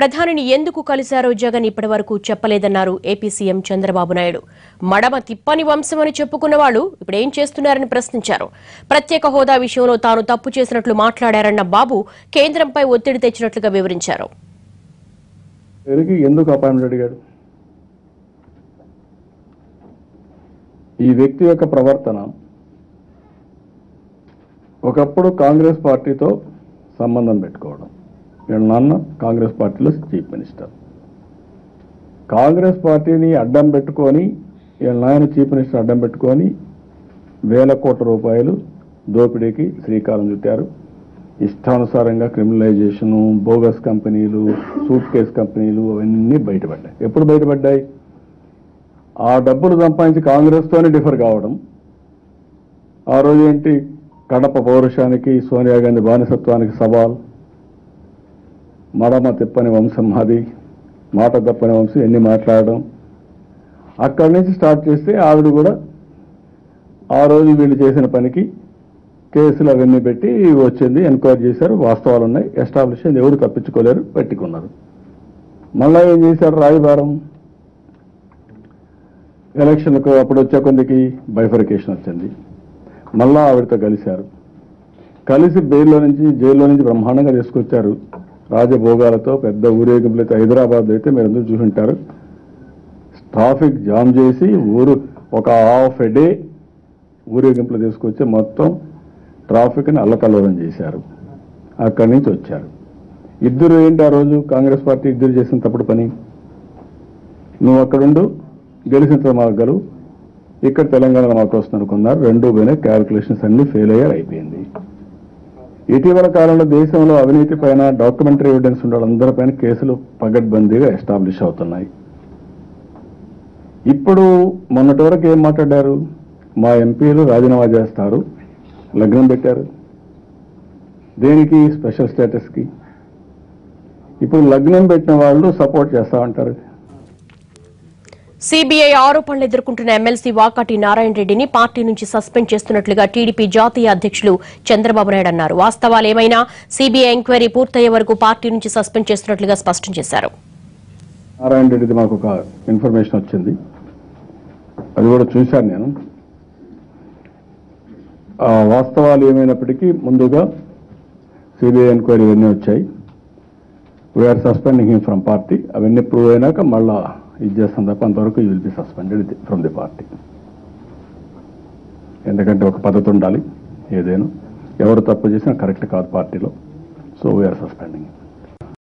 ప్రధానిని ఎందుకు కలిశారో జగన్ ఇప్పటివరకు చెప్పలేదన్నారు AP CM Chandrababu Naidu. మడమ తిప్పని వంశమని చెప్పుకున్న వాళ్ళు ఇప్పుడేం చేస్తున్నారని ప్రశ్నించారు. ప్రత్యేక హోదా విషయంలో తాను తప్పు చేసినట్లు మాట్లాడారన్న బాబు కేంద్రంపై ఒత్తిడి తెచ్చినట్లుగా వివరించారు. ఎందుకు అపాయింట్మెంట్ అడిగాడు? ఈ వ్యక్తి యొక్క ప్రవర్తన ఒకప్పుడు కాంగ్రెస్ పార్టీతో సంబంధం పెట్టుకోవడం. వీళ్ళ నాన్న కాంగ్రెస్ పార్టీలో చీఫ్ మినిస్టర్. కాంగ్రెస్ పార్టీని అడ్డం పెట్టుకొని వీళ్ళ నాయన చీఫ్ మినిస్టర్ అడ్డం పెట్టుకొని వేల కోట్ల రూపాయలు దోపిడీకి శ్రీకారం చుట్టారు. ఇష్టానుసారంగా క్రిమినలైజేషను, బోగస్ కంపెనీలు, సూట్ కేస్ కంపెనీలు అవన్నీ బయటపడ్డాయి. ఎప్పుడు బయటపడ్డాయి? ఆ డబ్బులు సంపాదించి కాంగ్రెస్తోనే డిఫర్ కావడం. ఆ రోజు ఏంటి, కడప పౌరుషానికి, సోనియా గాంధీ బానిసత్వానికి సవాల్, మడమ తిప్పని వంశం మాది, మాట తప్పని వంశం, ఎన్ని మాట్లాడడం. అక్కడి నుంచి స్టార్ట్ చేస్తే ఆవిడ కూడా ఆ రోజు వీళ్ళు చేసిన పనికి కేసులు అవన్నీ పెట్టి వచ్చింది, ఎంక్వైరీ చేశారు, వాస్తవాలు ఉన్నాయి, ఎస్టాబ్లిష్ అయింది, ఎవరు తప్పించుకోలేరు, పెట్టుకున్నారు. మళ్ళా ఏం చేశారు? రాయబారం. ఎలక్షన్లకు అప్పుడు వచ్చే కొందికి బైఫర్కేషన్ వచ్చింది. మళ్ళా ఆవిడతో కలిశారు. కలిసి జైల్లో నుంచి బ్రహ్మాండంగా తీసుకొచ్చారు. రాజభోగాలతో పెద్ద ఊరేగింపులైతే హైదరాబాద్ అయితే మీరు అందరూ చూసుంటారు. ట్రాఫిక్ జామ్ చేసి ఒక హాఫ్ ఎ డే ఊరేగింపులు తీసుకొచ్చి మొత్తం ట్రాఫిక్ని అల్లకల్లోలం చేశారు. అక్కడి నుంచి వచ్చారు. ఇద్దరు ఏంటి ఆ రోజు కాంగ్రెస్ పార్టీ ఇద్దరు చేసిన తప్పుడు పని? నువ్వు అక్కడుండు, గెలిచిన మాకు గెలువు, ఇక్కడ తెలంగాణలో మాకు వస్తుంది అనుకున్నారు. రెండు పోయినా క్యాల్కులేషన్స్ అన్ని ఫెయిల్ అయ్యారు, అయిపోయింది. ఇటీవల కాలంలో దేశంలో అవినీతి పైన డాక్యుమెంటరీ ఎవిడెన్స్ ఉన్న వాళ్ళందరిపైన కేసులు పగడ్బందీగా ఎస్టాబ్లిష్ అవుతున్నాయి. ఇప్పుడు మొన్నటి వరకు ఏం మాట్లాడారు? మా ఎంపీలు రాజీనామా చేస్తారు, లగ్నం పెట్టారు. దేనికి? స్పెషల్ స్టేటస్కి. ఇప్పుడు లగ్నం పెట్టిన వాళ్ళు సపోర్ట్ చేస్తామంటారు. సీబీఐ ఆరోపణలు ఎదుర్కొంటున్న ఎమ్మెల్సీ వాకాటి నారాయణ రెడ్డిని పార్టీ నుంచి సస్పెండ్ చేస్తున్నట్లుగా టీడీపీ జాతీయ అధ్యక్షులు చంద్రబాబు నాయుడు అన్నారు. వాస్తవాలు ఏమైనా సీబీఐ ఎంక్వైరీ పూర్తయ్యే వరకు పార్టీ నుంచి సస్పెండ్ చేస్తున్నట్లుగా స్పష్టం చేశారు. నారాయణ రెడ్డిది మాకు ఒక ఇన్ఫర్మేషన్ వచ్చింది, అది కూడా చూశాను నేను. వాస్తవాలు ఏమైనప్పటికీ ముందుగా సిబిఐ ఎంక్వైరీ ఇవన్నీ వచ్చాయి. We are suspending him from party. అవన్నీ ప్రూవ్ అయినాక మళ్ళా ఇది చేస్తాం తప్ప అంతవరకు you will be suspended from the party. ఎందుకంటే ఒక పద్ధతి ఉండాలి, ఏదైనా ఎవరు తప్పు చేసినా కరెక్ట్ కాదు పార్టీలో. So we are suspending.